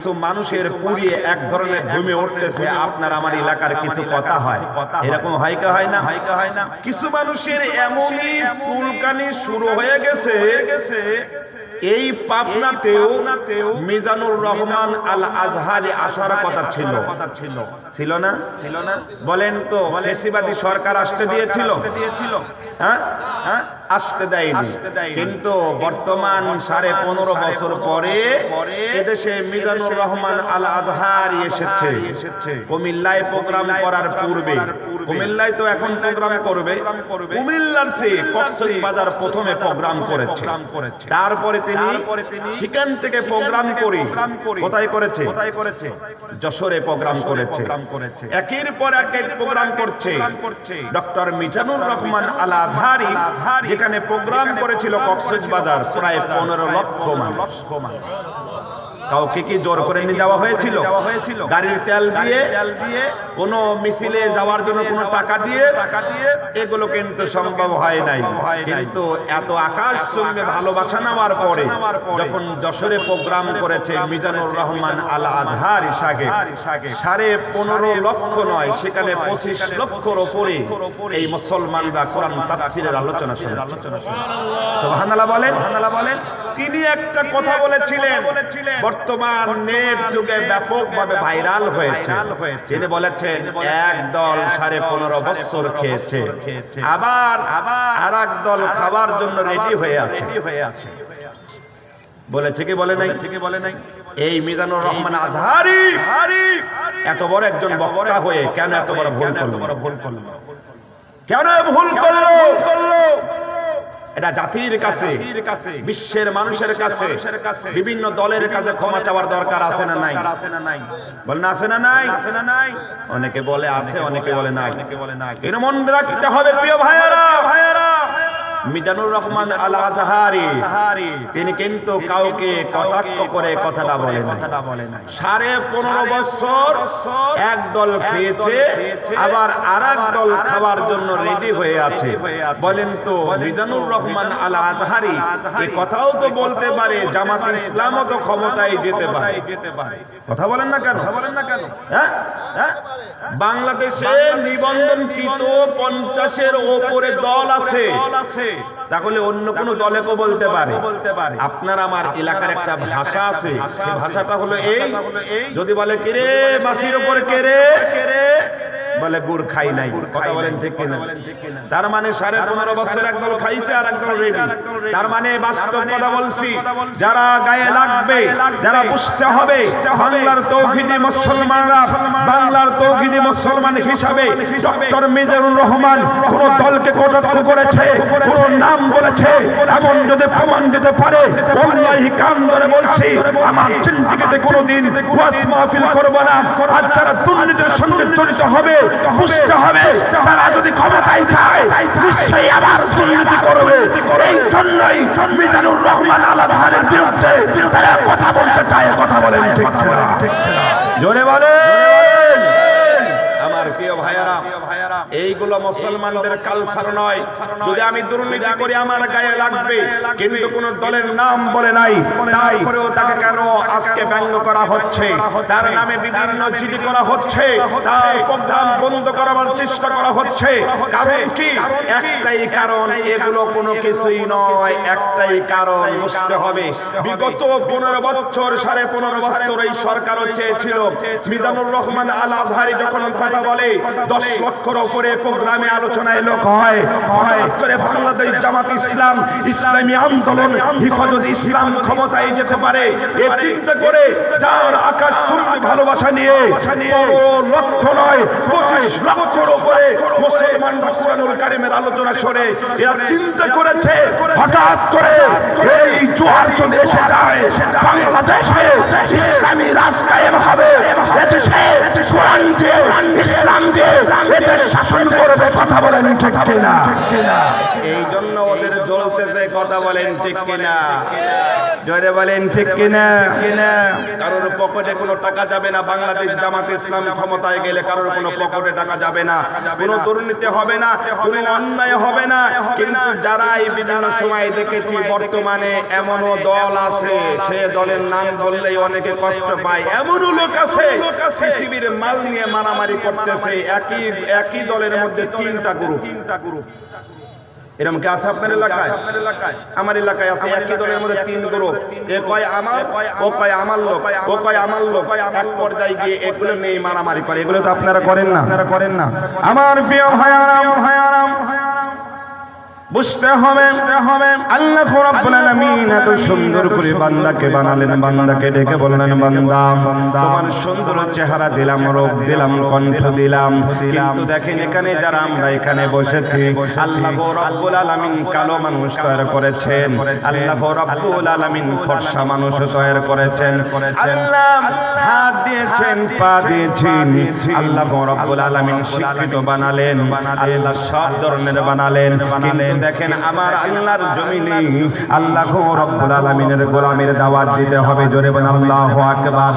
কিছু মানুষের পুড়িয়ে এক ধরনের ঘুমে উঠতেছে আপনার আমার এলাকার কিছু কথা হয়, এরকম হয় কি হয় না? কিছু মানুষের এমনই চুলকানি শুরু হয়ে গেছে, এই পাবনাতেও মিজানুর রহমান আল আজহারি আসার কথা ছিল না? বলেন তো, ফ্যাসিবাদী সরকার আসতে দিয়েছিল? হ্যাঁ, আসতে দেয়নি। কিন্তু বর্তমান 15.5 বছর পরে এদেশে মিজানুর রহমান আল আজহারি এসেছে। কুমিল্লায় প্রোগ্রাম করার পূর্বে, কুমিল্লায় তো এখন প্রোগ্রাম করবে, কুমিল্লার চেয়ে কক্সবাজার প্রথমে প্রোগ্রাম করেছে। তারপরে তিনি সেখান থেকে প্রোগ্রাম করে কোথায় করেছে? যশোরে প্রোগ্রাম করেছে। একের পর এক প্রোগ্রাম করছে। ডক্টর মিজানুর রহমান আল আজহারি যেখানে প্রোগ্রাম করেছিল কক্সবাজার, প্রায় 15 লক্ষ মানুষ। কাউকে কি জোর করে নিয়ে যাওয়া হয়েছিল? গাড়ির তেল দিয়ে, কোন মিছিলে যাওয়ার জন্য কোনো টাকা দিয়ে এগুলো কিন্তু সম্ভব হয় নাই। কিন্তু এত আকাশ সঙ্গে ভালোবাসা নেওয়ার পরে যখন যশোরে প্রোগ্রাম করেছে মিজানুর রহমান আল আজহারি সাহেব, 15.5 লক্ষ নয়, সেখানে 25 লক্ষর উপরে এই মুসলমানরা কোরআন তাফসীরের আলোচনা শুনে। সুবহানাল্লাহ বলেন। তিনি একটা কথা বলেছিলেন, বর্তমান নেট যুগে ব্যাপকভাবে ভাইরাল হয়েছে। তিনি বলেছেন, একদল 15.5 বছর খেয়েছে, আবার আরেক দল খাবার জন্য রেডি হয়ে আছে। বলেছে কি বলে নাই? এই মিজানুর রহমান আজহারি এত বড় একজন বক্তা হয়ে কেন এত বড় ভুল করলো? কেন ভুল করলো? এটা জাতির কাছে, বিশ্বের মানুষের কাছে, বিভিন্ন দলের কাছে ক্ষমা চাওয়ার দরকার আছে না নাই? বলেন আছে না নাই? অনেকে বলে আছে, অনেকে বলে নাই। কিন্তু মনে রাখতে হবে প্রিয় ভাইয়েরা, মিজানুর রহমান আল আজহারি তিনি কিন্তু কাউকে কটাক্ষ করে কথাটা বলে না। 15.5 বছর একদল খেয়েছে, আবার আরেক দল খাবার জন্য রেডি হয়ে আছে। বলেন তো, মিজানুর রহমান আল আজহারি এই কথাও তো বলতে পারে জামাত ইসলামও তো ক্ষমতায় যেতে পারে। কথা বলেন না কেন? হ্যাঁ, বাংলাদেশে নিবন্ধনকৃত 50-এর উপরে দল আছে, তাহলে অন্য কোন দলেও বলতে পারে। আপনার আমার এলাকার একটা ভাষা আছে, সেই ভাষাটা হলো এই, যদি বলে কেরে বাসির উপর কেরে, বলে গুড় খাই নাই। কথা বলেন ঠিক কিনা? তার মানে 15.5 বছর একদল খাইছে আর একদল রেডি। তার মানে বাস্তব কথা বলছি, যারা গায়ে লাগবে, যারা বুঝতে হবে বাংলার তৌহিদি মুসলমানরা, বাংলার তৌহিদি মুসলমান হিসাবে ডক্টর মিজানুর রহমান কোন দলকে কটাক্ষ করেছে, কোন নাম বলেছে, এমন যদি প্রমাণ দিতে পারে, ওয়াল্লাহি কান ধরে বলছি, আমার জিন্দেগিতে কোনোদিন ওয়াজ মাহফিল করব না। আর যারা দুর্নীতির সঙ্গে জড়িত হবে, বুঝতে হবে তারা যদি ক্ষমতায় যায় নিশ্চয়ই আবার দুর্নীতি করবে। এই জন্যই মিজানুর রহমান আল আজহারির বিরুদ্ধে তারা কথা বলতে চায়। কথা বলেন ঠিক না? জোরে বলেন। আমার প্রিয় ভাইয়েরা, এইগুলো মুসলমানদের কালচার নয়। যদি আমি দুর্নীতি করি আমার গায়ে লাগবে, কিন্তু কোন দলের নাম বলে নাই, তারপরেও তাকে কেন আজকে ব্যঙ্গ করা হচ্ছে, তার নামে বিভিন্ন চিঠি করা হচ্ছে, তার প্রোগ্রাম বন্ধ করার চেষ্টা করা হচ্ছে। কারণ কি? একটাই কারণ, এগুলো কোনো কিছুই নয়। একটাই কারণ বুঝতে হবে, বিগত 15 বছর 15.5 বছর এই সরকারও চেয়েছিল মিজানুর রহমান আল আজহারি যখন কথা বলে 10 লক্ষর উপরে প্রোগ্রামে আলোচনায় লোক হয়, হঠাৎ করে বাংলাদেশ জামাত ইসলাম, ইসলামী আন্দোলন, হিফাজত ইসলাম ক্ষমতায় যেতে পারে এ চিন্তা করে, যার আকাশ চুম্বি ভালোবাসা নিয়ে 15 লক্ষ নয় 25 লক্ষর উপরে মুসলমান কুরআনুল কারীমের আলোচনা শুনে এরা চিন্তা করেছে, হঠাৎ করে এই জোয়ার চলে এসে যায়, বাংলাদেশে ইসলামী রাজ কায়েম হবে, এদেশে কোরআন দিয়ে, ইসলাম দিয়ে এদেশ শাসন করবে। কথা বলেন ঠিক কিনা? এই জন্য ওদের জ্বলতেছে কথা বলেন ঠিক কিনা? জোরে বলেন ঠিক কিনা? কারোর পকেটে কোনো টাকা যাবে না। বাংলাদেশ জামাত ইসলাম ক্ষমতায় গেলে কারোর কোনো পকেটে টাকা যাবে না, কোনো দুর্নীতি হবে না, কোনো অন্যায় হবে না। কিন্তু যারা এই বিভিন্ন সময় দেখেছি, বর্তমানে এমনও দল আছে, সে দলের নাম বললেই অনেকে কষ্ট পায়। এমনও লোক আছে পৃথিবীর মাল নিয়ে মারামারি করতেছে, একই দলের মধ্যে তিনটা গ্রুপ। এরকম কি আছে আপনার এলাকায়? আমার এলাকায় আছে একই দলের মধ্যে তিন গ্রুপ। এ কয় আমার, ও কয় আমার লোক, ও কয় আমার লোক। এক পর্যায়ে গিয়ে এগুলো নিয়ে মারামারি করে। এগুলো তো আপনারা করেন না? আমার প্রিয় ভাইয়ারাম, বুঝতে হবে আল্লাহ রাব্বুল আলামিন এত সুন্দর করে বান্দাকে বানালেন, বান্দাকে ডেকে বললেন, বান্দা তোমার সুন্দর চেহারা দিলাম, রূপ দিলাম, কণ্ঠ দিলাম, কিন্তু দেখেন এখানে যারা আমরা এখানে বসেছি, আল্লাহ রাব্বুল আলামিন কালো মানুষ তৈরি করেছেন, আল্লাহ রাব্বুল আলামিন ফর্সা মানুষ তৈরি করেছেন, আল্লাহ হাত দিয়েছেন, পা দিয়েছেন, আল্লাহ রাব্বুল আলামিন শিক্ষিত বানালেন, আল্লাহ সব ধরনের বানালেন। দেখেন আমার আল্লাহর জমিনে আল্লাহ রাব্বুল আলামিনের গোলামের দাওয়াত দিতে হবে। জোরে বলেন আল্লাহু আকবার।